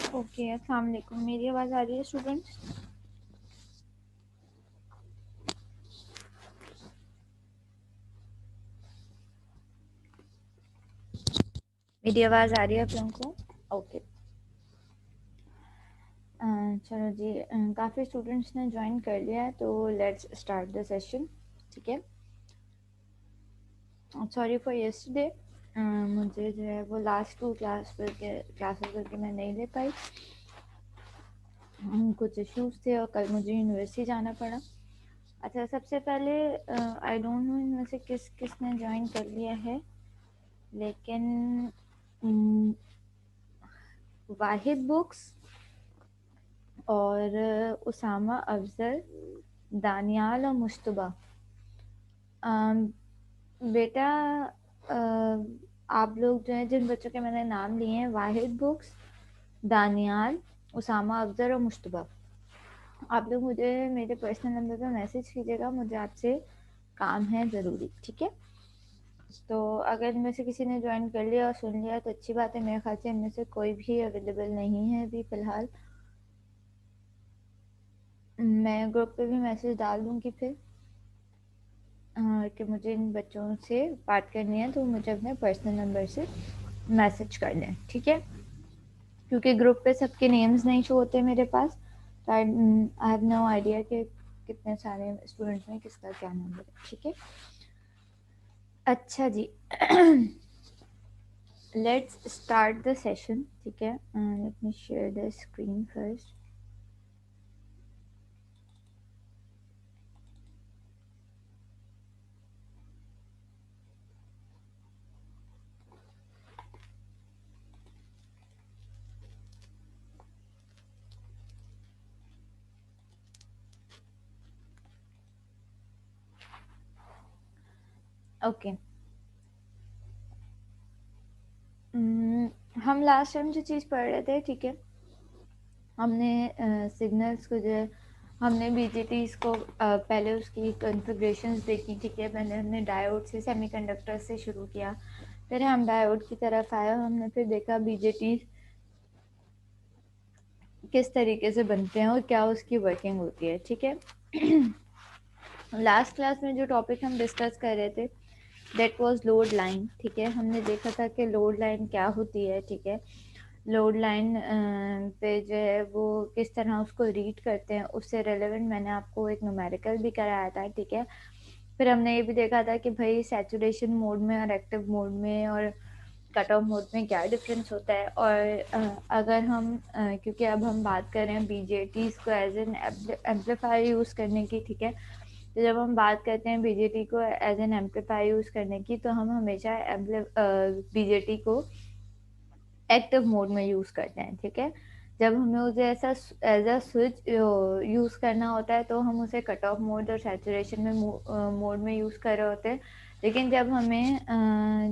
Okay, अस्सलाम वालेकुम। मेरी आवाज़ आ रही है स्टूडेंट्स? मेरी आवाज़ आ रही है आप लोगों को? ओके। चलो जी, काफ़ी स्टूडेंट्स ने ज्वाइन कर लिया है, तो लेट्स स्टार्ट द सेशन। ठीक है। सॉरी फॉर यस्टरडे, मुझे जो है वो लास्ट 2 क्लासेस करके मैं नहीं ले पाई। कुछ इश्यूज थे और कल मुझे यूनिवर्सिटी जाना पड़ा। अच्छा, सबसे पहले आई डोंट नो इनमें से किसने ज्वाइन कर लिया है, लेकिन वाहिद बुक्स और उसामा अफजल, दानियाल और मुश्तबा। बेटा, आप लोग जो है, जिन बच्चों के मैंने नाम लिए हैं, वाहिद बुक्स, दानियाल, उसामा अफजल और मुश्तबा, आप लोग मुझे मेरे पर्सनल नंबर पर मैसेज कीजिएगा, मुझे आपसे काम है ज़रूरी। ठीक है। तो अगर इनमें से किसी ने ज्वाइन कर लिया और सुन लिया तो अच्छी बात है। मेरे ख्याल से इनमें से कोई भी अवेलेबल नहीं है अभी फ़िलहाल। मैं ग्रुप पे भी मैसेज डाल दूँगी फिर कि मुझे इन बच्चों से बात करनी है, तो मुझे अपने पर्सनल नंबर से मैसेज कर लें। ठीक है। क्योंकि ग्रुप पे सबके नेम्स नहीं शो होते मेरे पास, तो आई हैव नो आइडिया कि कितने सारे स्टूडेंट्स में किसका क्या नंबर है। ठीक है। अच्छा जी, लेट्स स्टार्ट द सेशन। ठीक है। Let me share the screen first. Okay. हम लास्ट टाइम जो चीज़ पढ़ रहे थे, ठीक है, हमने सिग्नल्स को जो है, हमने बीजेटीज को पहले उसकी कॉन्फ़िगरेशंस देखी। ठीक है। पहले हमने डायोड से, सेमीकंडक्टर से शुरू किया, फिर हम डायोड की तरफ आए और हमने फिर देखा बीजेटीज किस तरीके से बनते हैं और क्या उसकी वर्किंग होती है। ठीक है। लास्ट क्लास में जो टॉपिक हम डिस्कस कर रहे थे, दैट वाज लोड लाइन। ठीक है। हमने देखा था कि लोड लाइन क्या होती है। ठीक है। लोड लाइन पे जो है वो किस तरह उसको रीड करते हैं, उससे रिलेवेंट मैंने आपको एक न्यूमेरिकल भी कराया था। ठीक है। फिर हमने ये भी देखा था कि भाई सैचुरेशन मोड में और एक्टिव मोड में और कट ऑफ मोड में क्या डिफरेंस होता है। और अगर हम क्योंकि अब हम बात कर रहे हैं बीजेटीज को एज एन एम्पलीफायर यूज़ करने की। ठीक है। तो जब हम बात करते हैं बीजेटी को एज एन एम्पलीफायर यूज़ करने की, तो हम हमेशा बीजेटी को एक्टिव मोड में यूज़ करते हैं। ठीक है। जब हमें उसे ऐसा एज अ स्विच यूज़ करना होता है, तो हम उसे कट ऑफ मोड और सैचुरेशन में मोड में यूज़ कर रहे होते हैं। लेकिन जब हमें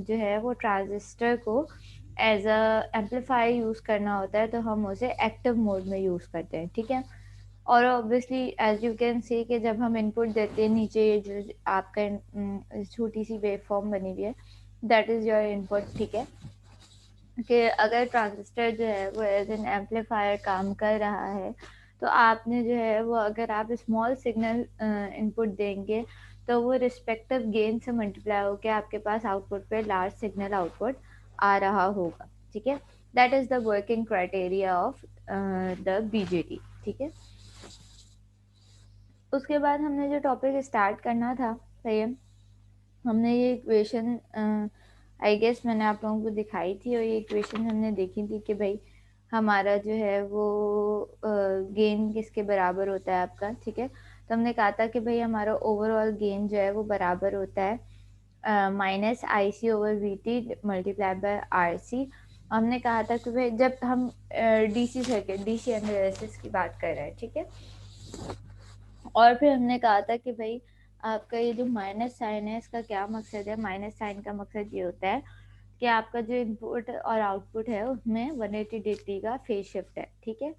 जो है वो ट्रांजिस्टर को एज अ एम्पलीफायर यूज़ करना होता है, तो हम उसे एक्टिव मोड में यूज़ करते हैं। ठीक है। और obviously as you can see कि जब हम इनपुट देते हैं, नीचे ये जो आपका छोटी सी वेव फॉर्म बनी हुई है, दैट इज़ योर इनपुट। ठीक है। कि अगर ट्रांजिस्टर जो है वो एज एन एम्पलीफायर काम कर रहा है, तो आपने जो है वो, अगर आप स्मॉल सिग्नल इनपुट देंगे, तो वो रिस्पेक्टिव गेन से मल्टीप्लाई होकर आपके पास आउटपुट पे लार्ज सिग्नल आउटपुट आ रहा होगा। ठीक है। That is the working criteria of the BJT. ठीक है। उसके बाद हमने जो टॉपिक स्टार्ट करना था, सही है, हमने ये इक्वेशन आई गेस मैंने आप लोगों को दिखाई थी, और ये इक्वेशन हमने देखी थी कि भाई हमारा जो है वो गेन किसके बराबर होता है आपका। ठीक है। तो हमने कहा था कि भाई हमारा ओवरऑल गेन जो है वो बराबर होता है minus I C over V T multiply by R C. हमने कहा था कि भाई जब हम डीसी सर्किट, डीसी एनालिसिस की बात कर रहे हैं। ठीक है। और फिर हमने कहा था कि भाई आपका ये जो माइनस साइन है, इसका क्या मकसद है। माइनस साइन का मकसद ये होता है कि आपका जो इनपुट और आउटपुट है उसमें 180 डिग्री का फेज शिफ्ट है। ठीक है।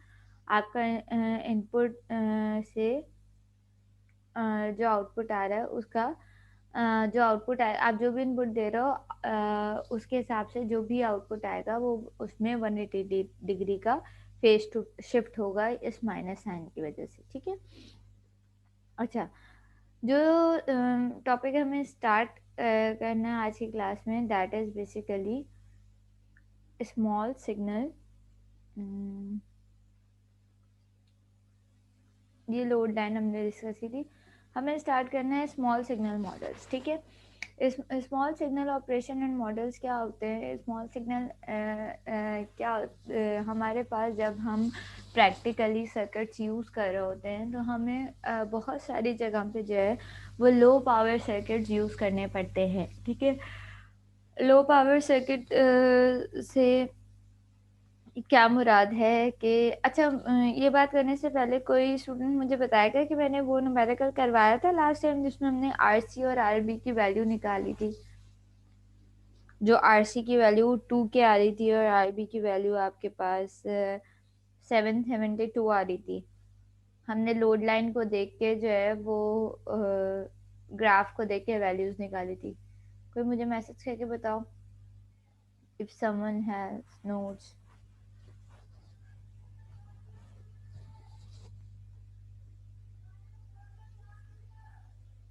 आपका इनपुट से जो आउटपुट आ रहा है उसका जो आउटपुट आए, आप जो भी इनपुट दे रहे हो उसके हिसाब से जो भी आउटपुट आएगा वो उसमें 180 डिग्री का फेज टू शिफ्ट होगा इस माइनस साइन की वजह से, ठीक है। अच्छा, जो टॉपिक हमें स्टार्ट करना है आज की क्लास में, that is basically small signal. ये लोड लाइन हमने डिस्कस की थी। हमें स्टार्ट करना है स्मॉल सिग्नल मॉडल्स, ठीक है। इस small signal operation and models क्या होते हैं? स्मॉल सिग्नल क्या हमारे पास जब हम प्रैक्टिकली सर्किट्स यूज़ कर रहे होते हैं तो हमें बहुत सारी जगह पे जो है वो लो पावर सर्किट्स यूज़ करने पड़ते हैं, ठीक है। लो पावर सर्किट से क्या मुराद है कि अच्छा, ये बात करने से पहले कोई स्टूडेंट मुझे बताएगा कि मैंने वो न्यूमेरिकल करवाया था लास्ट टाइम जिसमें हमने आरसी और आरबी की वैल्यू निकाली थी, जो आरसी की वैल्यू 2 के आ रही थी और आरबी की वैल्यू आपके पास 772 आ रही थी। हमने लोड लाइन को देख के जो है वो ग्राफ को देख के वैल्यूज निकाली थी। कोई मुझे मैसेज करके बताओ if someone has notes.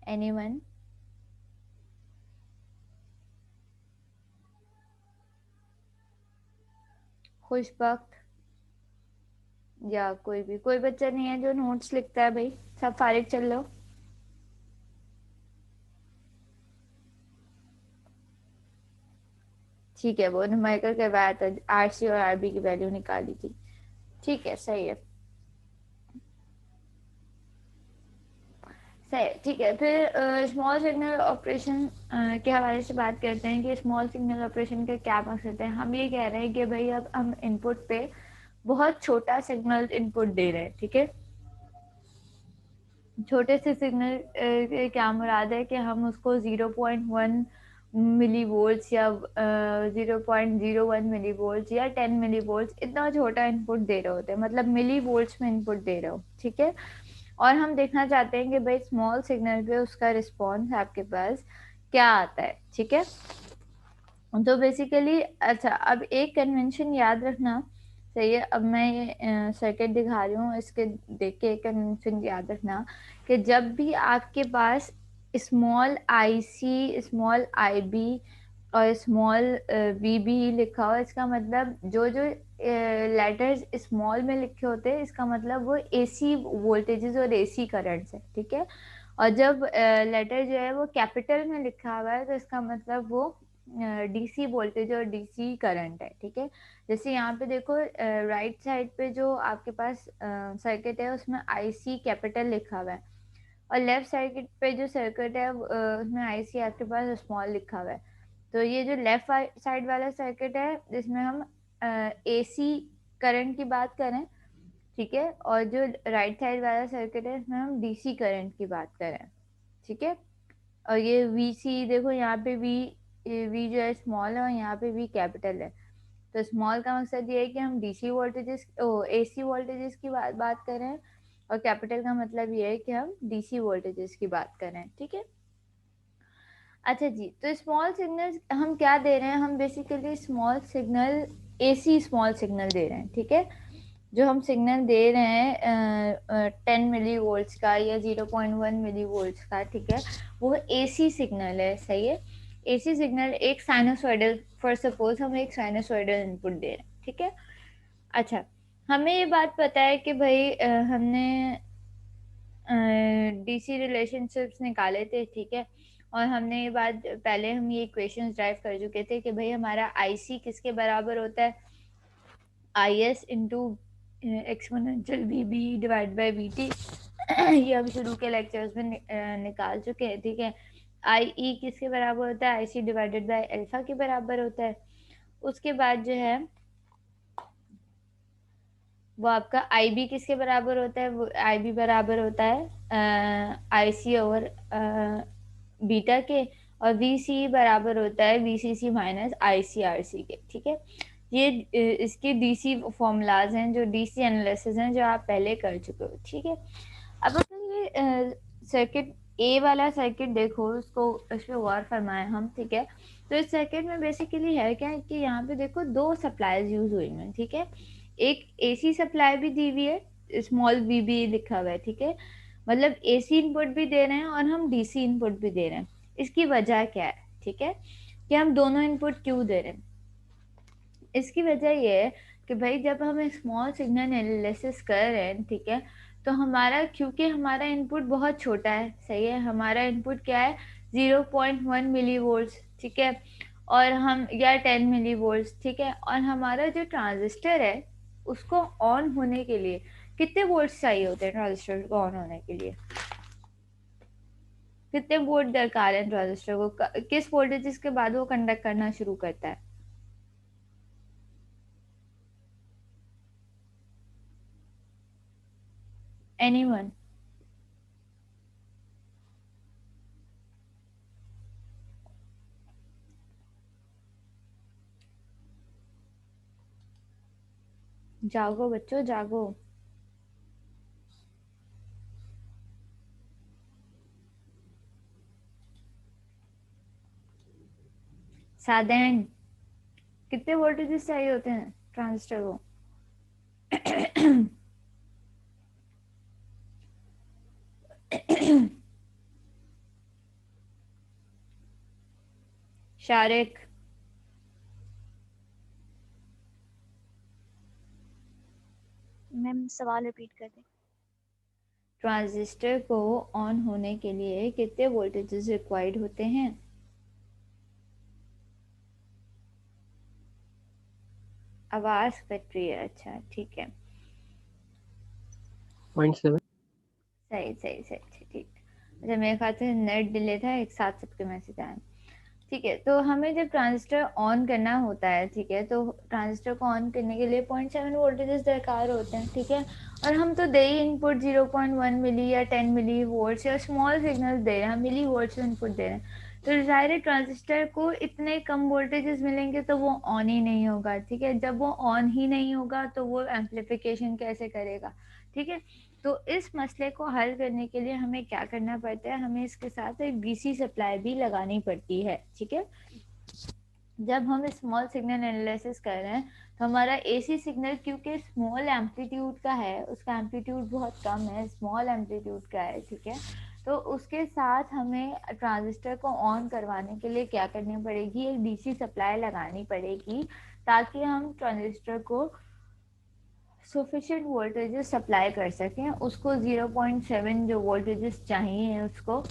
Anyone? Khushbakht या कोई बच्चा नहीं है जो नोट्स लिखता है? भाई सब फारिग चल लो। ठीक है, वो न्यूमेरिकल करवाया था, आरसी और आरबी की वैल्यू निकाली थी। ठीक है, सही है, सही, ठीक है। फिर स्मॉल सिग्नल ऑपरेशन के हवाले से बात करते हैं कि स्मॉल सिग्नल ऑपरेशन का क्या मकसद है। हम ये कह रहे हैं कि भाई अब हम इनपुट पे बहुत छोटा सिग्नल इनपुट दे रहे हैं, ठीक है। छोटे से सिग्नल क्या मुराद है कि हम उसको 0.1 मिली वोल्ट्स या 0.01 मिली वोल्ट्स या 10 मिली वोल्ट्स इतना छोटा इनपुट दे रहे होते हैं, मतलब मिली वोल्ट्स में इनपुट दे रहे हो, ठीक है। और हम देखना चाहते हैं कि भाई स्मॉल सिग्नल पे उसका रिस्पॉन्स आपके पास क्या आता है, ठीक है। तो बेसिकली अच्छा, अब एक कन्वेंशन याद रखना, सही है। अब मैं ये सर्किट दिखा रही हूँ, इसके देख के एक कन्वेंशन याद रखना कि जब भी आपके पास small I C, small I B और स्मॉल वी बी लिखा हो, इसका मतलब जो जो लेटर्स स्मॉल में लिखे होते हैं इसका मतलब वो एसी वोल्टेजेस और एसी करंट्स है, ठीक है। और जब लेटर जो है वो कैपिटल में लिखा हुआ है तो इसका मतलब वो डीसी वोल्टेज और डीसी करंट है, ठीक है। जैसे यहाँ पे देखो राइट साइड पे जो आपके पास सर्किट है उसमें आईसी कैपिटल लिखा हुआ है, और लेफ्ट साइड पे जो सर्किट है उसमें आईसी आपके पास स्मॉल लिखा हुआ है। तो ये जो लेफ्ट साइड वाला सर्किट है जिसमें हम एसी करंट की बात करें, ठीक है, और जो राइट साइड वाला सर्किट है इसमें हम डीसी करंट की बात करें, ठीक है। और ये वी सी देखो, यहाँ पे वी वी जो है स्मॉल है और यहाँ पे वी कैपिटल है। तो स्मॉल का मकसद ये है कि हम डीसी वोल्टेजेस एसी वोल्टेजेस की बात करें, और कैपिटल का मतलब ये है कि हम डीसी वोल्टेजेस की बात करें, ठीक है। अच्छा जी, तो स्मॉल सिग्नल हम क्या दे रहे हैं? हम basically small signal, AC small signal दे रहे हैं, ठीक है। जो हम सिग्नल दे रहे हैं 10 मिली वोल्ट्स का या 0.1 मिली वोल्ट्स का, ठीक है, वो एसी सिग्नल है, सही है। एसी सिग्नल एक साइनोसॉइडल, फॉर सपोज हम एक साइनोसॉइडल इनपुट दे रहे हैं, ठीक है। अच्छा, हमें ये बात पता है कि भाई हमने डीसी रिलेशनशिप्स निकाले थे, ठीक है। और हमने ये बात पहले हम ये इक्वेशंस ड्राइव कर चुके थे कि भाई हमारा आईसी किसके बराबर होता है? I S into exponential V B divide by V T. ये हम शुरू के लेक्चर्स में निकाल चुके हैं, ठीक है। आई ई किसके बराबर होता है? आई सी डिवाइडेड बाई अल्फा के बराबर होता है। उसके बाद जो है वो आपका आई बी किसके बराबर होता है? वो आई बी बराबर होता है आई सी ओवर बीटा के। और वी सी बराबर होता है V C C minus I C R C के, ठीक है। ये इसके डीसी फॉर्मूलाज हैं, जो डीसी एनालिसिस हैं, जो आप पहले कर चुके हो, ठीक है। अब अगर ये सर्किट ए वाला सर्किट देखो, उसको इस पे गौर फरमाए हम, ठीक है। तो इस सर्किट में बेसिकली है क्या कि यहाँ पे देखो दो सप्लाईज यूज हुई हैं, ठीक है। एक एसी सप्लाई भी दी हुई है, स्मॉल वीबी लिखा हुआ है, ठीक है, मतलब एसी इनपुट भी दे रहे हैं और हम डीसी इनपुट भी दे रहे हैं। इसकी वजह क्या है, ठीक है, कि हम दोनों इनपुट क्यों दे रहे हैं? इसकी वजह ये है कि भाई जब हम स्मॉल सिग्नल एनालिसिस कर रहे हैं, ठीक है, तो हमारा, क्योंकि हमारा इनपुट बहुत छोटा है, सही है, हमारा इनपुट क्या है, 0.1 मिली वोल्ट, ठीक है, और हम, या 10 मिली वोल्ट, ठीक है, और हमारा जो ट्रांजिस्टर है उसको ऑन होने के लिए कितने वोल्ट चाहिए होते हैं? ट्रांजिस्टर को ऑन होने के लिए कितने वोल्ट दरकार है ट्रांजिस्टर को? किस वोल्टेज के बाद वो कंडक्ट करना शुरू करता है? एनीवन? जागो बच्चों जागो। साधारण कितने वोल्टेजेस चाहिए होते हैं ट्रांजिस्टर को? शारिक? मैम सवाल रिपीट कर दें। ट्रांजिस्टर को ऑन होने के लिए कितने वोल्टेजेस रिक्वायर्ड होते हैं? आवाज कट रही है, अच्छा ठीक है। 0.7। सही सही सही ठीक। अच्छा, मेरे ख्याल से नेट डिले था, एक साथ सबके मैसेज आए। ठीक है, तो हमें जब ट्रांजिस्टर ऑन करना होता है, ठीक है, तो ट्रांजिस्टर को ऑन करने के लिए 0.7 वोल्टेजेस दरकार होते हैं, ठीक है, और हम तो दे ही इनपुट 0.1 मिली या 10 मिली वोल्ट्स या स्मॉल सिग्नल दे रहे हैं, मिली वोल्ट्स में इनपुट दे रहे हैं, तो जाहिर है ट्रांजिस्टर को इतने कम वोल्टेजेस मिलेंगे तो वो ऑन ही नहीं होगा, ठीक है, जब वो ऑन ही नहीं होगा तो वो एम्पलीफिकेशन कैसे करेगा, ठीक है। तो इस मसले को हल करने के लिए हमें क्या करना पड़ता है, हमें इसके साथ एक डीसी सप्लाई भी लगानी पड़ती है, ठीक है। जब हम स्मॉल सिग्नल एनालिसिस कर रहे हैं तो हमारा एसी सिग्नल क्योंकि स्मॉल एम्पलीट्यूड का है, उसका एम्पलीट्यूड बहुत कम है, स्मॉल एम्पलीट्यूड का है, ठीक है, तो उसके साथ हमें ट्रांजिस्टर को ऑन करवाने के लिए क्या करनी पड़ेगी, एक डीसी सप्लाई लगानी पड़ेगी, ताकि हम ट्रांजिस्टर को सफिशिएंट वोल्टेजेस सप्लाई कर सकें, उसको 0.7 जो वोल्टेजेस चाहिए उसको,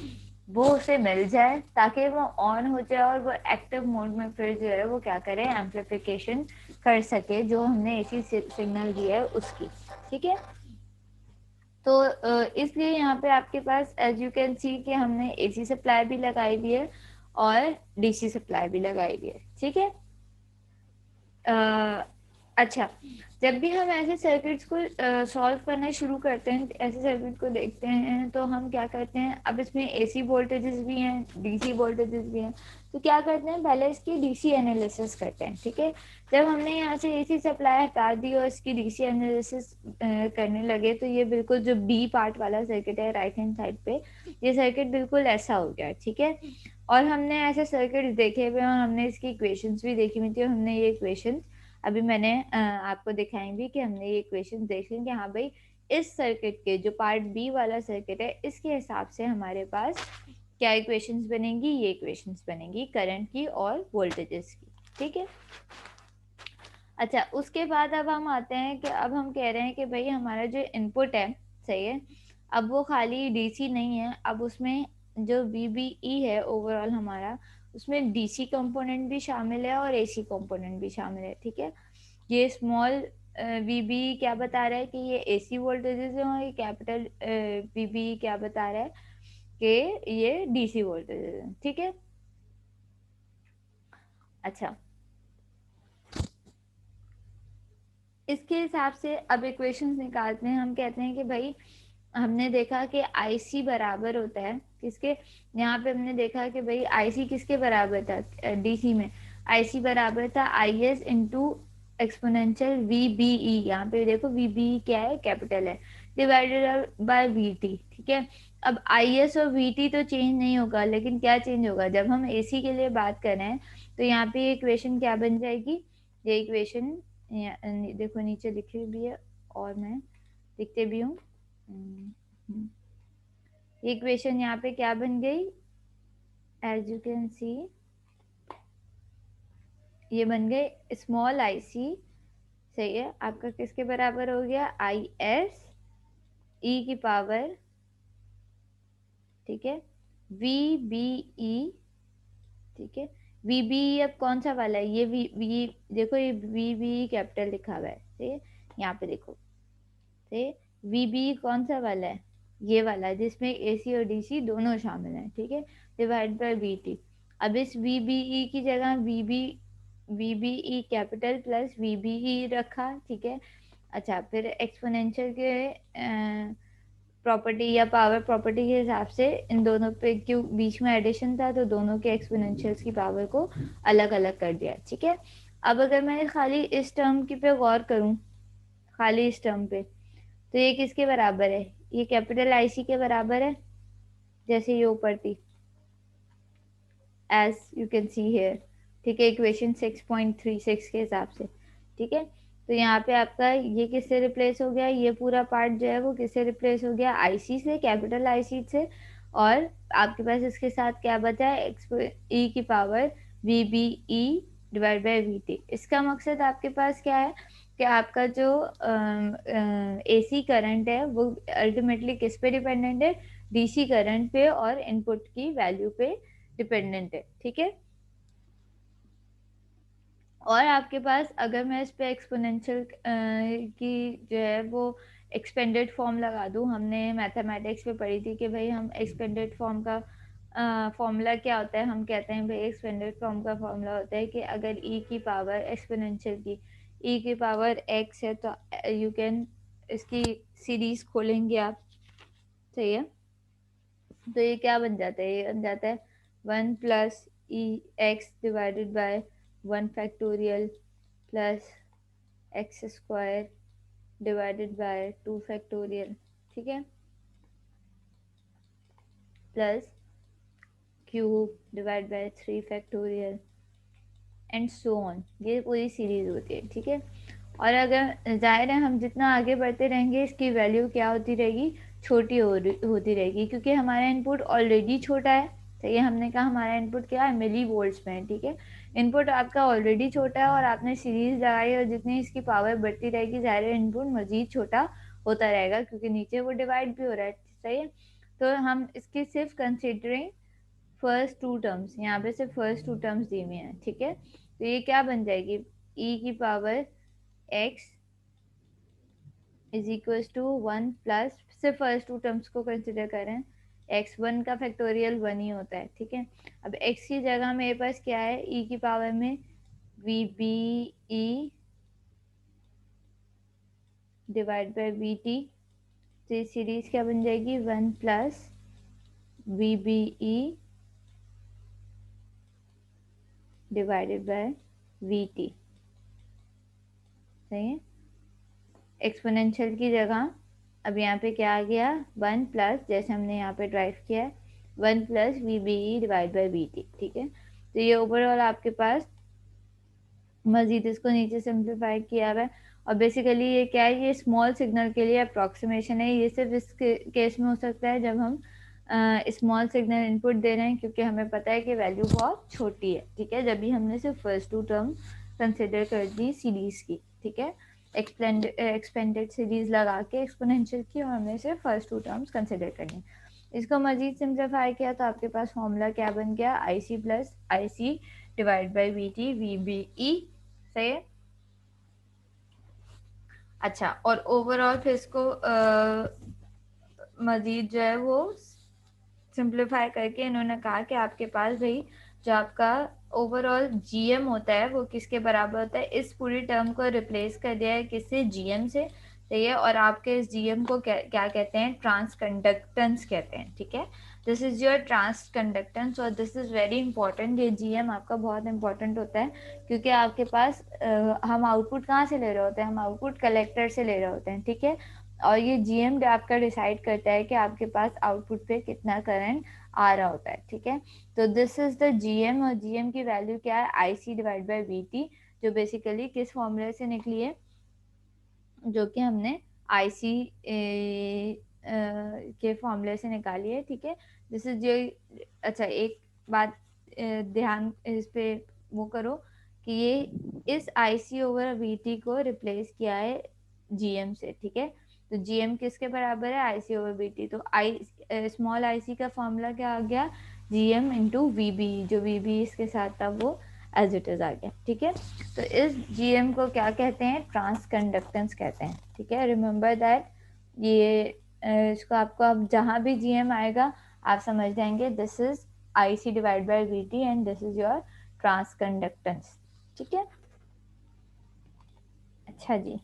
वो उसे मिल जाए, ताकि वो ऑन हो जाए और वो एक्टिव मोड में फिर जो है वो क्या करे, एम्पलीफिकेशन कर सके जो हमने एसी सिग्नल दिया है उसकी, ठीक है। तो इसलिए यहाँ पे आपके पास एज यू कैन सी कि हमने एसी सप्लाई भी लगाई हुई है और डीसी सप्लाई भी लगाई हुई है, ठीक है। अच्छा, जब भी हम ऐसे सर्किट्स को सॉल्व करना शुरू करते हैं, ऐसे सर्किट को देखते हैं, तो हम क्या करते हैं, अब इसमें एसी वोल्टेजेस भी हैं, डीसी वोल्टेजेस भी हैं, तो क्या करते हैं, पहले इसकी डीसी एनालिसिस करते हैं, ठीक है। जब हमने यहाँ से एसी सप्लाई हटा दी और इसकी डीसी एनालिसिस करने लगे, तो ये बिल्कुल जो बी पार्ट वाला सर्किट है राइट हैंड साइड पे, ये सर्किट बिल्कुल ऐसा हो गया, ठीक है। और हमने ऐसे सर्किट देखे हुए और हमने इसकी इक्वेशंस भी देखी हुई थी, और हमने ये इक्वेशन अभी मैंने आपको दिखाई भी कि हमने ये इक्वेशन देख ली कि हाँ भाई, इस सर्किट के जो पार्ट बी वाला सर्किट है, इसके हिसाब से हमारे पास क्या इक्वेशंस बनेंगी, ये इक्वेशंस बनेंगी करंट की और वोल्टेजेस की, ठीक है। अच्छा, उसके बाद अब हम आते हैं कि अब हम कह रहे हैं कि भाई हमारा जो इनपुट है, सही है, अब वो खाली डीसी नहीं है, अब उसमें जो वीबीई है ओवरऑल हमारा, उसमें डीसी कंपोनेंट भी शामिल है और एसी कंपोनेंट भी शामिल है, ठीक है। ये स्मॉल वीबी क्या बता रहा है कि ये एसी वोल्टेजेस है, और ये कैपिटल वीबी क्या बता रहा है कि ये डीसी वोल्टेजेस है, ठीक है। अच्छा, इसके हिसाब से अब इक्वेशंस निकालते हैं, हम कहते हैं कि भाई हमने देखा कि आईसी बराबर होता है किसके, यहाँ पे हमने देखा कि भाई आईसी किसके बराबर था डीसी में, आईसी बराबर था आई एस इंटू एक्सपोनेंशियल वीबीई, यहाँ पे देखो वीबीई क्या है, कैपिटल है, डिवाइडेड बाय वीटी, ठीक है। अब आई एस और वीटी तो चेंज नहीं होगा, लेकिन क्या चेंज होगा, जब हम एसी के लिए बात कर रहे हैं तो यहाँ पे इक्वेशन क्या बन जाएगी, ये इक्वेशन देखो नीचे लिखी भी है और मैं लिखते भी हूँ। ये इक्वेशन यहाँ पे क्या बन गई, एज यू कैन सी ये बन गए स्मॉल आई सी, सही है, आपका किसके बराबर हो गया, आई एस ई की पावर, ठीक है, वी बी ई, ठीक है। वी बी अब कौन सा वाला है, ये वी देखो, ये वी बी कैपिटल लिखा हुआ है, ठीक है, यहाँ पे देखो, ठीक है। वी बी कौन सा वाला है, ये वाला है जिसमें एसी और डीसी दोनों शामिल हैं, ठीक है, डिवाइड बाय वी टी। अब इस वी बी ई की जगह V B E capital plus V B E रखा, ठीक है। अच्छा, फिर एक्सपोनेंशियल के प्रॉपर्टी या पावर प्रॉपर्टी के हिसाब से इन दोनों पे क्यों बीच में एडिशन था, तो दोनों के एक्सपोनेंशियल्स की पावर को अलग अलग कर दिया, ठीक है। अब अगर मैं खाली इस टर्म की पे गौर करूं, खाली इस टर्म पे, तो ये किसके बराबर है, ये कैपिटल आई सी के बराबर है, जैसे ये ऊपर थी, as you can see here, ठीक है, इक्वेशन 6.36 के हिसाब से, ठीक है। तो यहाँ पे आपका ये किससे रिप्लेस हो गया, ये पूरा पार्ट जो है वो किससे रिप्लेस हो गया, आईसी से, कैपिटल आईसी से, और आपके पास इसके साथ क्या बचा है, ई की power V B E divide by V T. इसका मकसद आपके पास क्या है कि आपका जो एसी करंट है वो अल्टीमेटली किस पे डिपेंडेंट है, डीसी करंट पे और इनपुट की वैल्यू पे डिपेंडेंट है, ठीक है। और आपके पास अगर मैं इस पे एक्सपोनेंशियल की जो है वो एक्सपेंडेड फॉर्म लगा दूं, हमने मैथमेटिक्स में पढ़ी थी कि भाई हम एक्सपेंडेड फॉर्म का फॉर्मूला क्या होता है, हम कहते हैं भाई एक्सपेंडेड फॉर्म का फॉर्मूला होता है कि अगर ई की पावर एक्सपोनेंशियल की ई की पावर एक्स है तो यू कैन इसकी सीरीज खोलेंगे आप, सही है। तो ये क्या बन जाता है, ये बन जाता है 1 + E divided by 1 factorial plus x² divided by 2 factorial, ठीक है, plus cube divide by 3 factorial and so on, ये पूरी सीरीज होती है, ठीक है। और अगर जाहिर है हम जितना आगे बढ़ते रहेंगे इसकी वैल्यू क्या होती रहेगी, छोटी होती रहेगी, क्योंकि हमारा इनपुट ऑलरेडी छोटा है, तो ये हमने कहा हमारा इनपुट क्या है, मिली वोल्ट्स में है, ठीक है। इनपुट आपका ऑलरेडी छोटा है और आपने सीरीज लगाई और जितनी इसकी पावर बढ़ती रहेगी जाहिर है इनपुट मजीद छोटा होता रहेगा, क्योंकि नीचे वो डिवाइड भी हो रहा है, सही है। तो हम इसकी सिर्फ कंसिडरिंग फर्स्ट टू टर्म्स, यहाँ पे सिर्फ फर्स्ट टू टर्म्स दी हुई हैं, ठीक है। तो ये क्या बन जाएगी, ई की power x is equal to 1 plus, सिर्फ फर्स्ट टू टर्म्स को कंसिडर करें, x1 का फैक्टोरियल 1 ही होता है, ठीक है। अब x की जगह मेरे पास क्या है, e की पावर में V B E divide by V T, तो ये सीरीज क्या बन जाएगी, 1 plus V B E divided by V T, सही है। एक्सपोनेंशियल की जगह अब यहाँ पे क्या आ गया, 1 प्लस, जैसे हमने यहाँ पे ड्राइव किया है, 1 plus V B E divide by V T, ठीक है। तो ये ओवरऑल आपके पास मजीद इसको नीचे सिंप्लीफाई किया हुआ है, और बेसिकली ये क्या है, ये स्मॉल सिग्नल के लिए अप्रॉक्सीमेशन है, ये सिर्फ इस केस में हो सकता है जब हम स्मॉल सिग्नल इनपुट दे रहे हैं, क्योंकि हमें पता है कि वैल्यू बहुत छोटी है, ठीक है, जब भी हमने सिर्फ फर्स्ट टू टर्म कंसिडर कर दी सीरीज की, ठीक है, एक्सपेंडेड सीरीज लगा के एक्सपोनेंशियल की, और हमने सिर्फ फर्स्ट टू टर्म्स कंसिडर करनी। इसको मजीद सिंप्लीफाई किया तो आपके पास फॉर्मूला क्या बन गया, I C plus I C divide by V T V B E, सही है। अच्छा, और ओवरऑल फिर इसको मजीद जो है वो सिंप्लीफाई करके इन्होंने कहा कि आपके पास भाई जो आपका ओवरऑल जीएम होता है वो किसके बराबर होता है, इस पूरी टर्म को रिप्लेस कर दिया है किससे, जीएम से, सही है। और आपके इस जीएम को क्या कहते हैं, ट्रांस कंडक्टेंस कहते हैं, ठीक है। This is your transconductance, और दिस इज वेरी इंपॉर्टेंट, ये जीएम आपका बहुत इंपॉर्टेंट होता है, क्योंकि आपके पास हम आउटपुट कहाँ से ले रहे होते हैं, हम आउटपुट कलेक्टर से ले रहे होते हैं, ठीक है। और ये जीएम आपका डिसाइड करता है कि आपके पास आउटपुट पे कितना करंट आ रहा होता है, ठीक है। तो दिस इज द जीएम, और जीएम की वैल्यू क्या है, आई C divide by V T, जो बेसिकली किस फॉर्मूले से निकली है, जो कि हमने आईसी के फॉर्मूले से निकाली है, ठीक है। दिस इज जो, अच्छा एक बात ध्यान इस पे वो करो कि ये इस आईसी ओवर वीटी को रिप्लेस किया है जीएम से, ठीक है। तो जीएम किसके बराबर है, आईसी ओवर बीटी। तो आई स्मॉल आईसी का फॉर्मूला क्या आ गया, जीएम इंटू वीबी, जो वीबी इसके साथ था वो एज इट इज आ गया, ठीक है। तो इस जीएम को क्या कहते हैं, ट्रांस कंडक्टेंस कहते हैं, ठीक है। रिमेंबर दैट, ये इसको आपको अब जहां भी जीएम आएगा आप समझ जाएंगे this is IC divide by VT and this is your transconductance, ठीक है। अच्छा जी,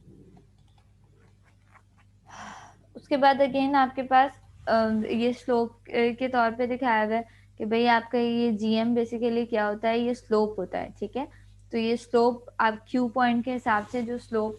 उसके बाद अगेन आपके पास ये स्लोप के तौर पे दिखाया हुआ है कि भाई आपका ये जीएम बेसिकली क्या होता है, ये स्लोप होता है, ठीक है। तो ये स्लोप आप क्यू पॉइंट के हिसाब से जो स्लोप,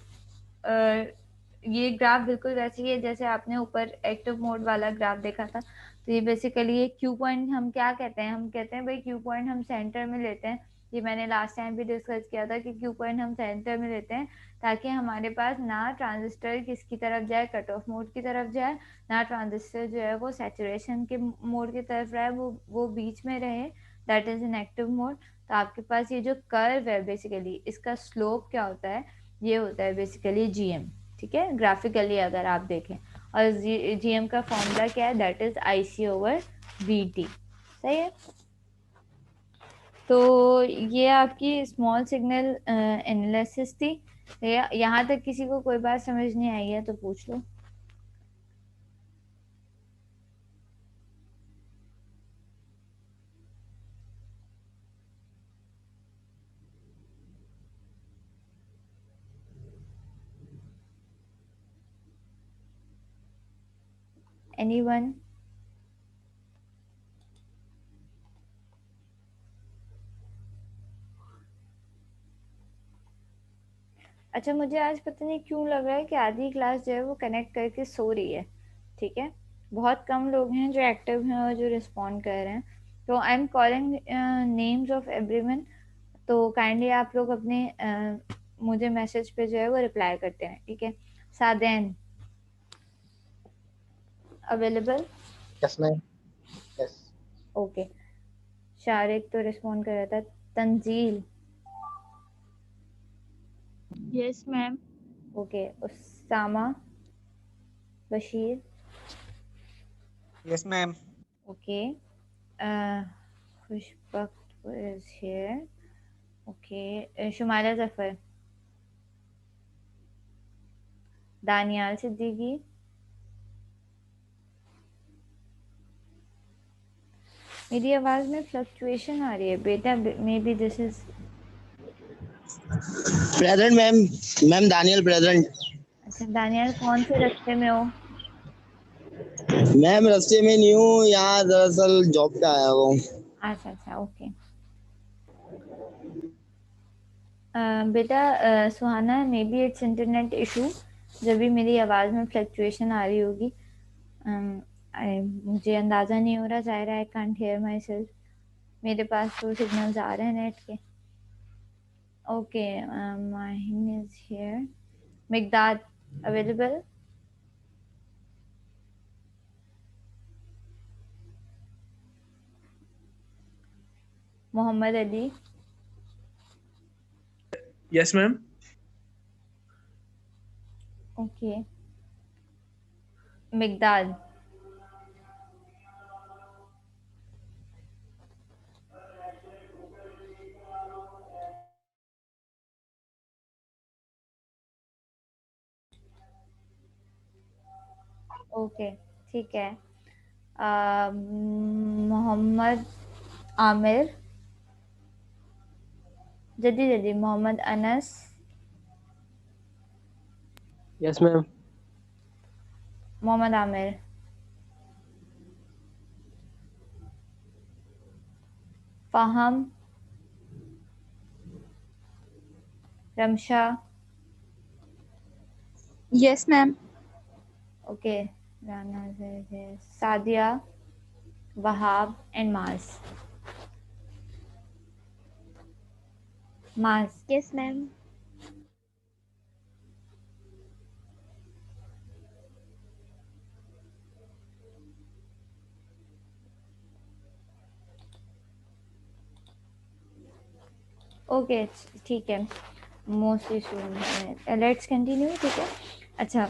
ये ग्राफ बिल्कुल वैसे ही है जैसे आपने ऊपर एक्टिव मोड वाला ग्राफ देखा था। तो ये बेसिकली ये क्यू पॉइंट हम क्या कहते हैं, हम कहते हैं भाई क्यू पॉइंट हम सेंटर में लेते हैं। ये मैंने लास्ट टाइम भी डिस्कस किया था कि क्यू पॉइंट हम सेंटर में लेते हैं ताकि हमारे पास ना ट्रांजिस्टर किसकी तरफ जाए, कट ऑफ मोड की तरफ जाए, ना ट्रांजिस्टर जो है वो सैचुरेशन के मोड की तरफ रहे, वो बीच में रहे, that is in active mode. तो आपके पास ये जो कर्व है बेसिकली इसका स्लोप क्या होता है, ये होता है बेसिकली जीएम, ठीक है। ग्राफिकली अगर आप देखें, और जीएम का फॉर्मूला क्या है, that is IC over VT, सही है। तो ये आपकी स्मॉल सिग्नल एनालिसिस थी। यहाँ तक किसी को कोई बात समझ नहीं आई है तो पूछ लो। एनीवन? अच्छा, मुझे आज पता नहीं क्यों लग रहा है कि आधी क्लास जो है वो कनेक्ट करके सो रही है, ठीक है। बहुत कम लोग हैं जो एक्टिव हैं और जो रिस्पॉन्ड कर रहे हैं। तो I am calling names of everyone. तो काइंडली आप लोग अपने मुझे मैसेज पे जो है वो रिप्लाई करते हैं, ठीक है। Saden available? Yes ma'am. Yes. Okay. Shariq तो रिस्पॉन्ड कर रहा था। Tanzeel? Yes ma'am. Okay. Usama? Bashir? Yes ma'am. Okay. Khushbakht is here. Okay. Shumaila Zafar? Daniyal Siddiqui? मेरी आवाज में फ्लक्चुएशन आ रही है बेटा, maybe this is. Present ma'am. Ma'am Daniyal present. अच्छा दानियाल, कौन से रास्ते में हो? मैम रास्ते में नहीं हूँ, यहाँ दरअसल जॉब पे आया हूँ। अच्छा अच्छा, ओके। बेटा Suhana, maybe it's internet issue, जब भी मेरी आवाज़ में फ्लक्चुएशन आ रही होगी। मुझे अंदाज़ा नहीं हो रहा, ज़ाहिर है I can't hear myself. मेरे पास तो सिग्नल्स आ रहे हैं नेट के। Okay, Mahin is here. Miqdad available? Mohammad Ali? Yes ma'am. Okay. Miqdad? Okay, ठीक है। मोहम्मद आमिर? जल्दी जल्दी। Mohammad Anas? Yes ma'am. Mohammad Aamir? Faham? Ramsha? Yes ma'am. Okay. Rana, Sadia, Wahab and Maaz? मास। Yes, ma'am. ओके ठीक है, मोस्टली स्टूडेंट। लेट्स कंटिन्यू, ठीक है। अच्छा,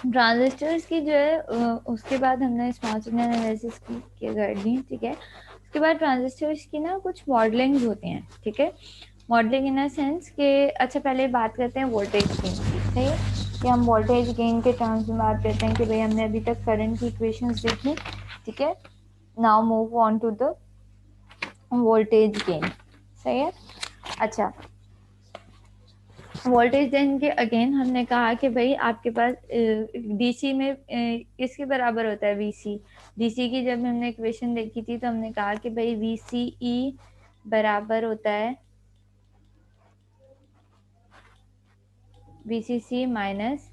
ट्रांजिस्टर्स की जो है उसके बाद हमने स्मॉल सिग्नल एनालिसिस की कर दी, ठीक है। उसके बाद ट्रांजिस्टर्स की ना कुछ मॉडलिंग्स होती हैं, ठीक है। मॉडलिंग इन अ सेंस कि अच्छा पहले बात करते हैं वोल्टेज गेन की, सही है, कि हम वोल्टेज गेन के टर्म्स में बात करते हैं कि भाई हमने अभी तक करंट की इक्वेशंस देखी, ठीक है। Now move on to the voltage gain, सही है। अच्छा, वोल्टेज गेन के अगेन हमने कहा कि भाई आपके पास डीसी में किसके बराबर होता है, वीसी। डीसी की जब हमने इक्वेशन देखी थी तो हमने कहा कि भाई वीसीई बराबर होता है वीसीसी माइनस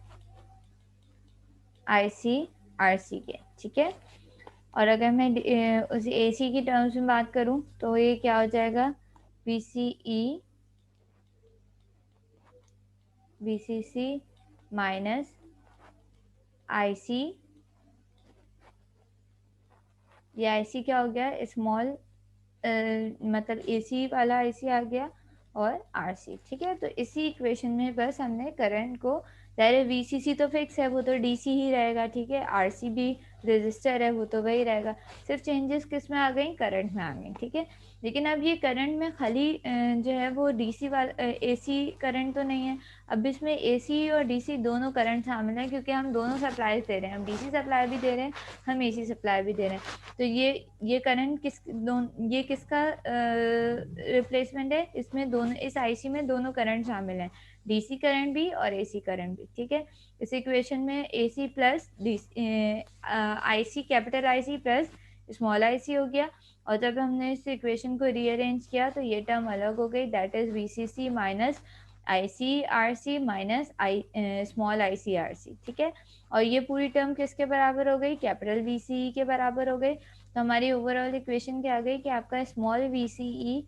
आईसी आरसी के, ठीक है। और अगर मैं उस एसी की टर्म्स में बात करूं तो ये क्या हो जाएगा, वीसीई वीसीसी माइनस आईसी, ये आईसी क्या हो गया, स्मॉल मतलब एसी वाला आईसी आ गया और आरसी, ठीक है। तो इसी इक्वेशन में बस हमने करंट को डायरेक्ट, वीसीसी तो फिक्स है वो तो डीसी ही रहेगा, ठीक है। आरसी भी रेजिस्टर है वो तो वही रहेगा, सिर्फ चेंजेस किस में आ गई, करंट में आ गई, ठीक है। लेकिन अब ये करंट में खाली जो है वो डीसी वाला एसी करंट तो नहीं है, अब इसमें एसी और डीसी दोनों करंट शामिल हैं, क्योंकि हम दोनों सप्लाई दे रहे हैं, हम डीसी सप्लाई भी दे रहे हैं, हम एसी सप्लाई भी दे रहे हैं। तो ये करंट ये किसका रिप्लेसमेंट है, इसमें दोनों, इस आईसी में दोनों करंट शामिल हैं, डीसी करंट भी और एसी करंट भी, ठीक है। इस इक्वेशन में AC plus IC, capital IC plus small IC हो गया, और जब हमने इस इक्वेशन को रीअरेंज किया तो ये टर्म अलग हो गई, that is VCC minus IC RC minus small IC RC, ठीक है। और ये पूरी टर्म किसके बराबर हो गई, कैपिटल वीसीई के बराबर हो गई। तो हमारी ओवरऑल इक्वेशन क्या आ गई कि आपका स्मॉल वीसीई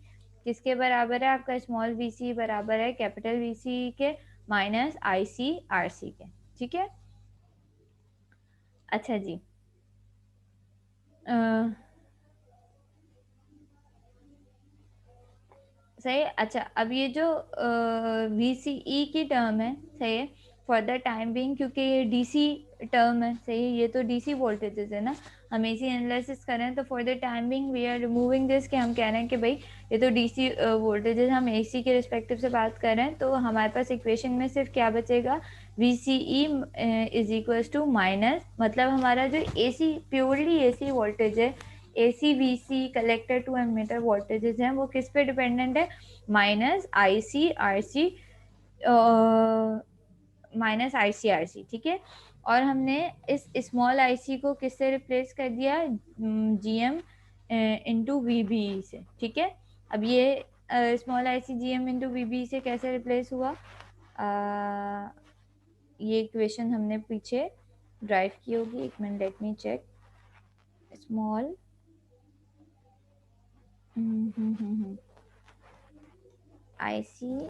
किसके बराबर है, आपका स्मॉल वीसीई बराबर है कैपिटल वीसीई के माइनस आईसी आरसी के, ठीक है। अच्छा जी, सही है। अच्छा, अब ये जो VCE की टर्म है, सही है, फॉर द टाइम बिंग, क्योंकि ये DC टर्म है, सही है, ये तो DC वोल्टेजेस है ना, हम AC एनालिसिस कर रहे हैं, तो for the time being we are removing this, कि हम कह रहे हैं कि भाई ये तो DC वोल्टेजेस, हम AC के रिस्पेक्टिव से बात कर रहे हैं, तो हमारे पास इक्वेशन में सिर्फ क्या बचेगा, VCE is equals to minus, मतलब हमारा जो AC प्योरली AC वोल्टेज है, AC VC collector to emitter voltages हैं, वो किस पे डिपेंडेंट है, minus IC RC, minus IC RC, ठीक है। और हमने इस स्मॉल आईसी को किससे रिप्लेस कर दिया, जीएम इंटू वीबी से, ठीक है। अब ये स्मॉल आईसी जीएम इंटू वीबी से कैसे रिप्लेस हुआ, ये इक्वेशन हमने पीछे ड्राइव की होगी, एक minute let me check, small IC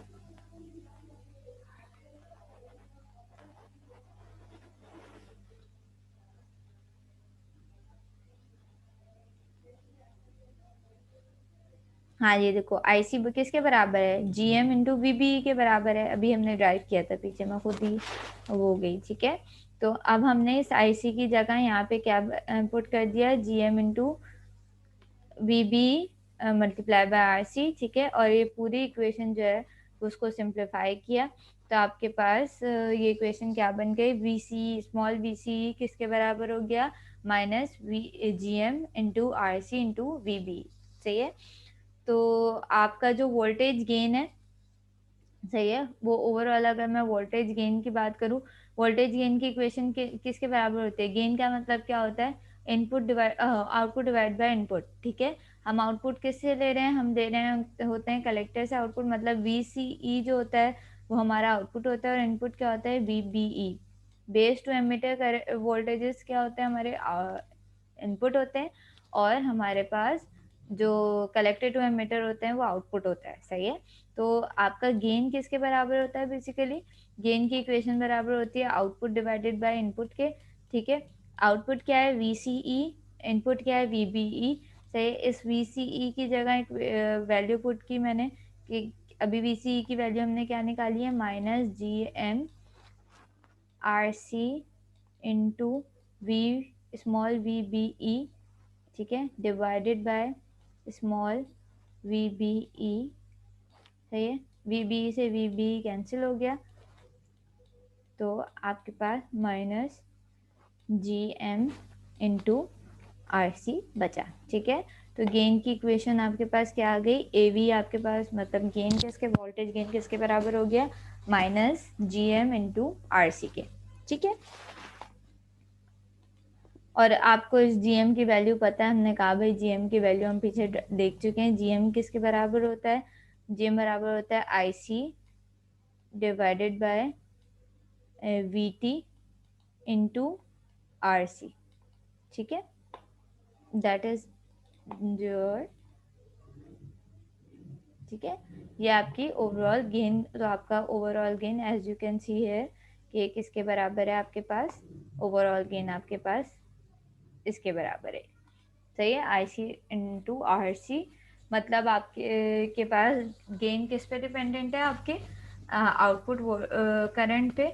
हाँ, ये देखो आईसी किसके बराबर है, जीएम इंटू वीबी के बराबर है, अभी हमने ड्राइव किया था पीछे, मैं खुद ही वो हो गई, ठीक है। तो अब हमने इस आईसी की जगह यहाँ पे क्या पुट कर दिया, GM into VB multiply by RC, ठीक है। और ये पूरी इक्वेशन जो है उसको सिंप्लीफाई किया, तो आपके पास ये इक्वेशन क्या बन गई, वीसी स्मॉल वीसी किसके बराबर हो गया, minus GM into RC into VB, सही है। तो आपका जो वोल्टेज गेन है, सही है, वो ओवरऑल अगर मैं वोल्टेज गेन की बात करूं, वोल्टेज गेन की इक्वेशन किसके बराबर होती है, गेन का मतलब क्या होता है, input divide output divide by input, ठीक है। हम आउटपुट किससे ले रहे हैं, हम दे रहे हैं होते हैं कलेक्टर से आउटपुट, मतलब VCE जो होता है वो हमारा आउटपुट होता है, और इनपुट क्या होता है, VBE। Base to emitter voltages क्या होते हैं, हमारे इनपुट होते हैं, और हमारे पास जो कलेक्टेड टू एमिटर होते हैं वो आउटपुट होता है, सही है। तो आपका गेन किसके बराबर होता है, बेसिकली गेन की इक्वेशन बराबर होती है आउटपुट डिवाइडेड बाय इनपुट के, ठीक है। आउटपुट क्या है VCE, इनपुट क्या है VBE, सही है। इस VCE की जगह एक वैल्यू पुट की मैंने कि अभी VCE की वैल्यू हमने क्या निकाली है, -GM/RC into V small VBE, ठीक है, डिवाइडेड बाय स्मॉल VBE, सही है। VBE से VBE कैंसिल हो गया, तो आपके पास -GM इंटू RC बचा, ठीक है। तो गेन की इक्वेशन आपके पास क्या आ गई, AV आपके पास, मतलब गेन किसके, वोल्टेज गेन किसके बराबर हो गया, -GM इंटू RC के, ठीक है। और आपको इस GM की वैल्यू पता है, हमने कहा भाई GM की वैल्यू हम पीछे देख चुके हैं। GM किसके बराबर होता है, GM बराबर होता है IC divided by VT into RC, ठीक है। दैट इज योर, ठीक है। ये आपकी ओवरऑल गेन, तो आपका overall gain as you can see है कि किसके बराबर है आपके पास, ओवरऑल गेन आपके पास इसके बराबर है, सही है, IC इंटू RC। मतलब आपके के पास गेन किस पे डिपेंडेंट है, आपके आउटपुट करंट पे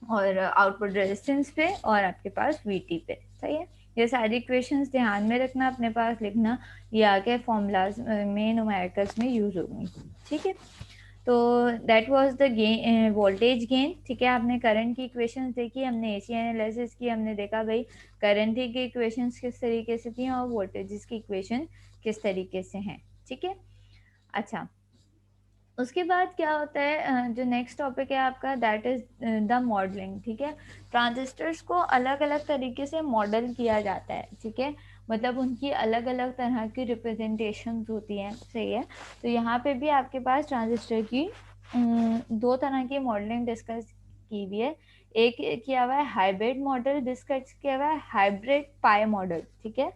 और आउटपुट रेजिस्टेंस पे और आपके पास VT पे, सही है। ये सारी इक्वेशंस ध्यान में रखना, अपने पास लिखना, ये आगे फॉर्मूलाज में न्यूमेरिकल्स में यूज होंगी, ठीक है। तो that was the gain, voltage gain, ठीक है। आपने करंट की इक्वेशंस देखी, हमने AC एनालिसिस की, हमने देखा भाई करंट की इक्वेशंस किस तरीके से थी और वोल्टेजेस की इक्वेशन किस तरीके से हैं, ठीक है। अच्छा, उसके बाद क्या होता है, जो नेक्स्ट टॉपिक है आपका, दैट इज द मॉडलिंग, ठीक है। ट्रांजिस्टर्स को अलग अलग तरीके से मॉडल किया जाता है, ठीक है, मतलब उनकी अलग अलग तरह की रिप्रेजेंटेशन होती हैं, सही है। तो यहाँ पे भी आपके पास ट्रांजिस्टर की दो तरह की मॉडलिंग डिस्कस की हुई है। एक किया हुआ है हाइब्रिड मॉडल, डिस्कस किया हुआ है हाइब्रिड पाई मॉडल, ठीक है।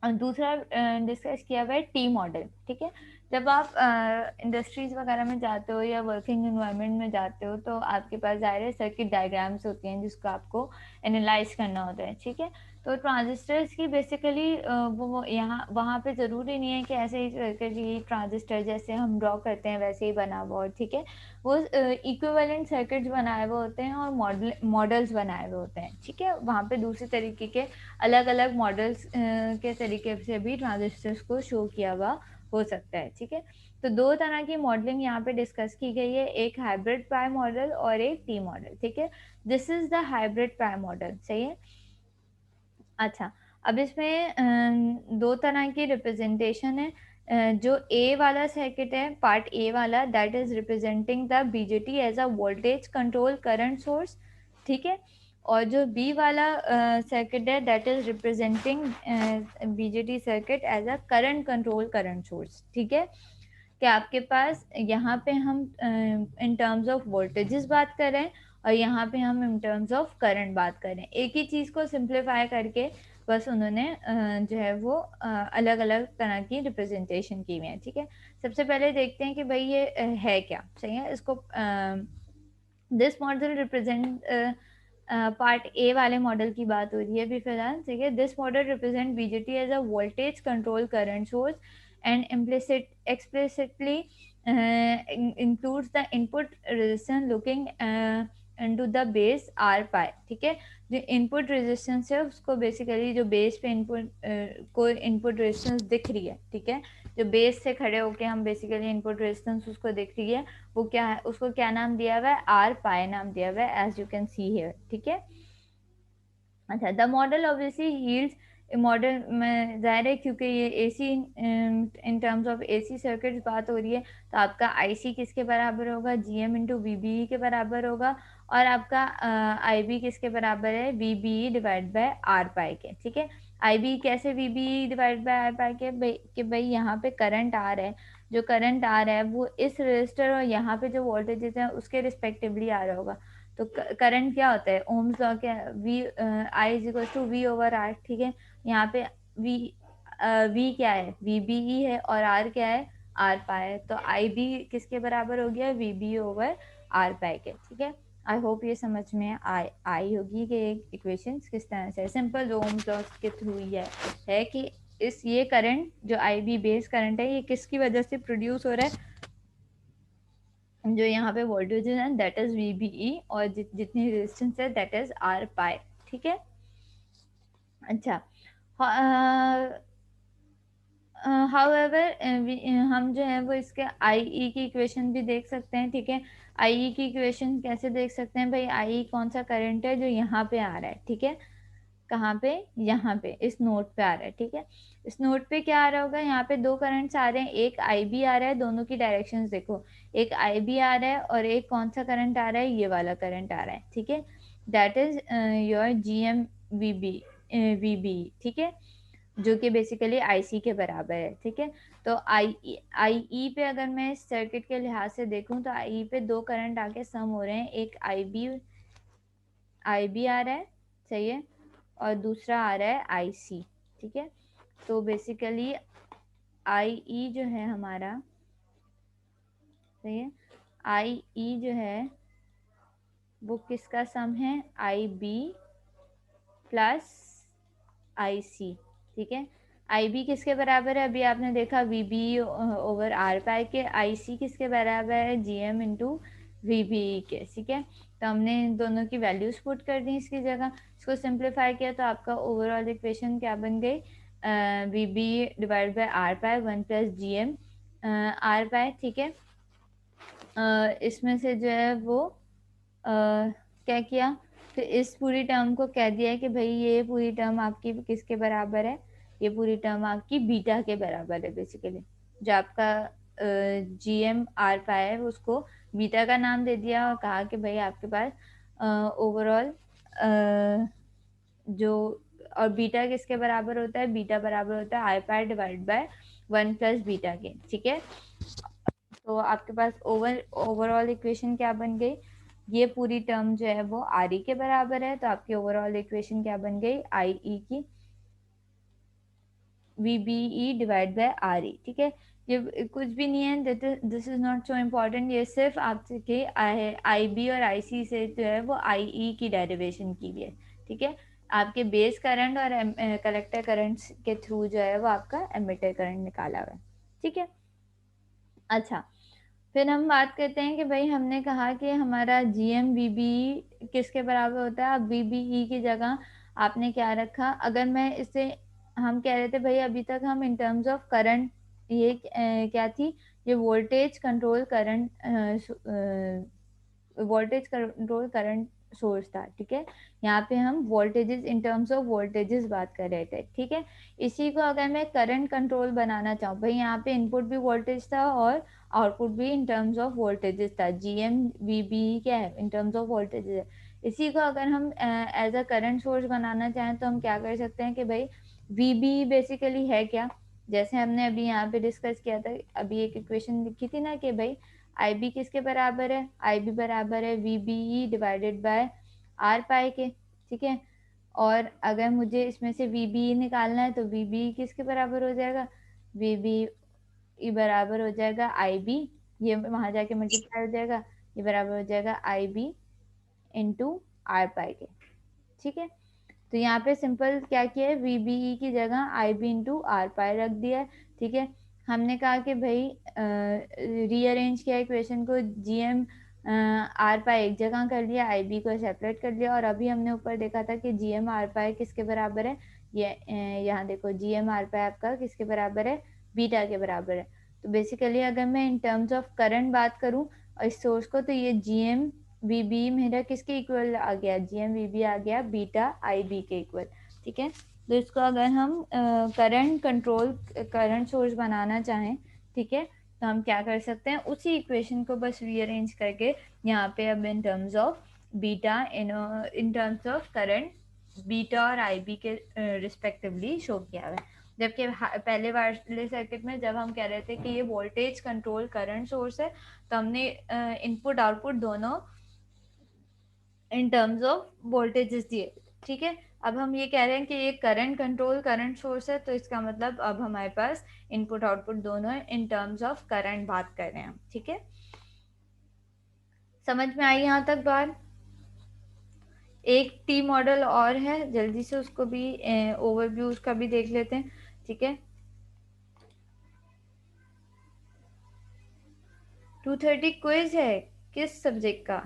और दूसरा डिस्कस किया हुआ है T मॉडल, ठीक है। जब आप इंडस्ट्रीज वगैरह में जाते हो या वर्किंग इन्वायरमेंट में जाते हो, तो आपके पास ज़ाहिर है सर्किट डायग्राम्स होती हैं जिसको आपको एनालाइज करना होता है, ठीक है। तो ट्रांजिस्टर्स की बेसिकली वो यहाँ वहाँ पे ज़रूरी नहीं है कि ऐसे ही सर्किट, ये ट्रांजिस्टर जैसे हम ड्रॉ करते हैं वैसे ही बना हुआ हो, ठीक है। वो इक्विवेलेंट सर्किट्स बनाए हुए होते हैं और मॉडल्स बनाए हुए होते हैं, ठीक है। वहाँ पे दूसरी तरीके के अलग अलग मॉडल्स के तरीके से भी ट्रांजिस्टर्स को शो किया हुआ हो सकता है, ठीक है। तो दो तरह की मॉडलिंग यहाँ पे डिस्कस की गई है, एक हाइब्रिड पाई मॉडल और एक T मॉडल, ठीक है। This is the hybrid pi model, सही है। अच्छा, अब इसमें दो तरह की रिप्रेजेंटेशन है। जो ए वाला सर्किट है, पार्ट ए वाला, that is representing the BJT as a voltage control current source, ठीक है। और जो बी वाला सर्किट है, that is representing BJT circuit as a current control current source, ठीक है। कि आपके पास यहाँ पे हम इन टर्म्स ऑफ वोल्टेजेस बात कर रहे हैं और यहाँ पे हम इन टर्म्स ऑफ करंट बात कर रहे हैं। एक ही चीज़ को सिंप्लीफाई करके बस उन्होंने जो है वो अलग अलग तरह की रिप्रेजेंटेशन की हुई है, ठीक है। सबसे पहले देखते हैं कि भाई ये है क्या, सही है। इसको this model represent, part A वाले मॉडल की बात हो रही है अभी फिलहाल, ठीक है। This model represent BJT as a voltage control current source and explicitly includes the input resistance looking into the base R pi, ठीक है। जो इनपुट रेजिस्टेंस है उसको बेसिकली जो बेस पे इनपुट को इनपुट रेजिस्टेंस दिख रही है, ठीक है। जो बेस से खड़े होके हम बेसिकली इनपुट रेजिस्टेंस उसको दिख रही है, वो क्या है, उसको क्या नाम दिया हुआ है, R pi नाम दिया हुआ है, as you can see here, ठीक है। अच्छा, the model obviously yields, model में जाहिर है क्योंकि ये AC in terms of AC circuit बात हो रही है, तो आपका IC किसके बराबर होगा, GM इंटू VBE के बराबर होगा। और आपका IB किसके बराबर है, VBE डिवाइड बाय R पाई के, ठीक है। IB कैसे VBE डिवाइड बाय R पाई के, कि भाई यहाँ पे करंट आ रहा है, जो करंट आ रहा है वो इस रजिस्टर और यहाँ पे जो वोल्टेजेस हैं उसके रिस्पेक्टिवली आ रहा होगा। तो करंट क्या होता है, ओम्स लॉ क्या, V I is equal to V over R, ठीक है। यहाँ पे V V क्या है, VBE है, और R क्या है, R पाई है। तो IB किसके बराबर हो गया, VB ओवर R पाई के। ठीक है, आई होप ये समझ में आई होगी कि इक्वेशन किस तरह से सिंपल ओम्स लॉ के थ्रू ही है कि ये करंट जो IB बेस करंट है ये किसकी वजह से प्रोड्यूस हो रहा है, जो यहाँ पे वोल्टेज है दैट इज VBE, और जितनी रेजिस्टेंस है दैट इज R पाई। ठीक है, अच्छा। हाउएवर हम जो है वो इसके IE की इक्वेशन भी देख सकते हैं। ठीक है, IE की इक्वेशन कैसे देख सकते हैं भाई, IE कौन सा करंट है जो यहाँ पे आ रहा है। ठीक है, कहाँ पे, यहाँ पे इस नोड पे आ रहा है। ठीक है, इस नोड पे क्या आ रहा होगा, यहाँ पे दो करंट्स आ रहे हैं, एक IB आ रहा है, दोनों की डायरेक्शंस देखो, एक IB आ रहा है और एक कौन सा करंट आ रहा है, ये वाला करंट आ रहा है। ठीक है, दैट इज योर VB। ठीक है, जो कि बेसिकली IC के बराबर है। ठीक है, तो IE पे अगर मैं इस सर्किट के लिहाज से देखूं तो IE पे दो करंट आके सम हो रहे हैं, एक IB आ रहा है, सही है, और दूसरा आ रहा है IC। ठीक है, तो बेसिकली IE जो है हमारा, सही है, IE जो है वो किसका सम है, IB प्लस IC। ठीक है, IB किसके बराबर है, अभी आपने देखा VB ओवर R पाई के, IC किसके बराबर है, GM इंटू VBE के। ठीक है, तो हमने इन दोनों की वैल्यूज पुट कर दी इसकी जगह, इसको सिंप्लीफाई किया तो आपका ओवरऑल इक्वेशन क्या बन गई, VB divide by R pi 1 plus GM R पाई। ठीक है, इसमें से जो है वो क्या किया, तो इस पूरी टर्म को कह दिया है कि भाई ये पूरी टर्म आपकी किसके बराबर है, ये पूरी टर्म आपकी बीटा के बराबर है। बेसिकली जो आपका GM R पाई है उसको बीटा का नाम दे दिया और कहा कि भाई आपके पास ओवरऑल जो, और बीटा किसके बराबर होता है, बीटा बराबर होता है I pi divide by 1 plus beta के। ठीक है, तो आपके पास ओवरऑल इक्वेशन क्या बन गई, ये पूरी टर्म जो है वो RE के बराबर है, तो आपकी ओवरऑल इक्वेशन क्या बन गई, IE की VBE डिवाइड बाय RE। ठीक है, ये कुछ भी नहीं है, this is not so important, ये सिर्फ आपके IB और IC से जो है वो IE की डेरिवेशन की हुई है। ठीक है, आपके बेस करंट और कलेक्टर करंट के थ्रू जो है वो आपका एमिटर करंट निकाला हुआ है। ठीक है, अच्छा, फिर हम बात करते हैं कि भाई हमने कहा कि हमारा GM VBE किसके बराबर होता है, अब VBE की जगह आपने क्या रखा, अगर मैं इसे, हम कह रहे थे भाई अभी तक हम इन टर्म्स ऑफ करंट, ये क्या थी, ये वोल्टेज कंट्रोल करंट सोर्स था। ठीक है, यहाँ पे हम voltages in terms of voltages बात कर रहे थे। ठीक है, इसी को अगर मैं करंट कंट्रोल बनाना चाहूँ, भाई यहाँ पे इनपुट भी वोल्टेज था और आउटपुट भी इन टर्म्स ऑफ वोल्टेजेस था, GM VBE क्या है, इन टर्म्स ऑफ वोल्टेजेस है। इसी को अगर हम एज अ करंट सोर्स बनाना चाहें तो हम क्या कर सकते हैं कि भाई VBE बेसिकली है क्या, जैसे हमने अभी यहाँ पे डिस्कस किया था, अभी एक इक्वेशन लिखी थी ना कि भाई IB किसके बराबर है, IB बराबर है VBE डिवाइडेड बाय R पाई के। ठीक है, और अगर मुझे इसमें से VBE निकालना है तो VBE किसके बराबर हो जाएगा, VBE बराबर हो जाएगा IB, ये वहां जाके मल्टीप्लाई हो जाएगा, ये बराबर हो जाएगा IB इंटू R पाई के। ठीक है, तो यहाँ पे सिंपल क्या किया है, VBE की जगह IB इंटू R पाई रख दिया है। ठीक है, हमने कहा कि भाई रीअरेंज किया इक्वेशन को, GM R पाई एक जगह कर लिया, IB को सेपरेट कर लिया, और अभी हमने ऊपर देखा था कि GM R पाई किसके बराबर है, ये यहाँ देखो GM R पाई आपका किसके बराबर है, बीटा के बराबर है। तो बेसिकली अगर मैं इन टर्म्स ऑफ करंट बात करूँ और इस सोर्स को, तो ये GM VB मेरा किसके इक्वल आ गया, GM VB आ गया बीटा IB के इक्वल। ठीक है, तो इसको अगर हम करंट कंट्रोल करंट सोर्स बनाना चाहें, ठीक है, तो हम क्या कर सकते हैं, उसी इक्वेशन को बस रीअरेंज करके यहाँ पे अब इन terms of beta in terms of current beta और IB के रिस्पेक्टिवली शो किया हुआ है। जबकि पहले वाले सर्किट में जब हम कह रहे थे कि ये वोल्टेज कंट्रोल करंट सोर्स है, तो हमने इनपुट आउटपुट दोनों इन टर्म्स ऑफ वोल्टेजेस दिए, ठीक है। अब हम ये कह रहे हैं कि ये करंट कंट्रोल करंट सोर्स है, तो इसका मतलब अब हमारे पास इनपुट आउटपुट दोनों है, इन टर्म्स ऑफ करंट बात कर रहे हैं हम। ठीक है, समझ में आई यहाँ तक बात? एक टी मॉडल और है, जल्दी से उसको भी ओवरव्यू उसका भी देख लेते हैं। ठीक है, 230 क्विज है, किस सब्जेक्ट का?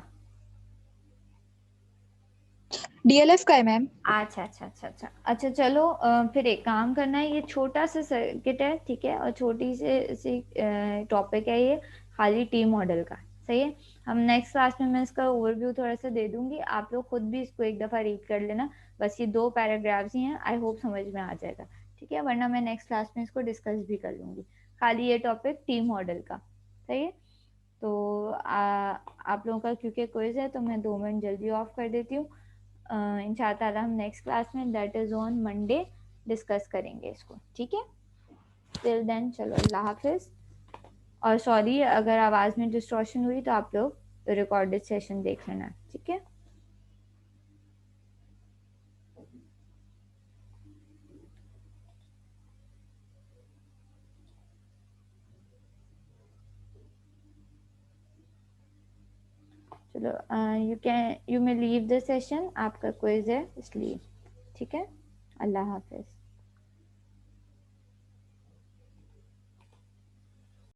डीएलएफ का है मैम। अच्छा अच्छा अच्छा अच्छा अच्छा, चलो फिर एक काम करना है, ये छोटा सा सर्किट है, ठीक है, और छोटी सी टॉपिक है ये, खाली टी मॉडल का। सही है, हम नेक्स्ट क्लास में मैं इसका ओवरव्यू थोड़ा सा दे दूंगी, आप लोग खुद भी इसको एक दफ़ा रीड कर लेना। बस ये 2 पैराग्राफ्स ही हैं, आई होप समझ में आ जाएगा। ठीक है, वरना मैं नेक्स्ट क्लास में इसको डिस्कस भी कर लूँगी, खाली ये टॉपिक टी मॉडल का। सही है, तो आप लोगों का क्योंकि क्विज है तो मैं 2 मिनट जल्दी ऑफ कर देती हूँ। इंशाअल्लाह हम नेक्स्ट क्लास में, that is on Monday, discuss करेंगे इसको। ठीक है, टिल देन चलो अल्लाह हाफिज़। और सॉरी अगर आवाज़ में डिस्टॉर्शन हुई तो आप लोग रिकॉर्डेड सेशन देख लेना। ठीक है, चलो you may leave the session, आपका क्विज है इसलिए। ठीक है, अल्लाह हाफिज़।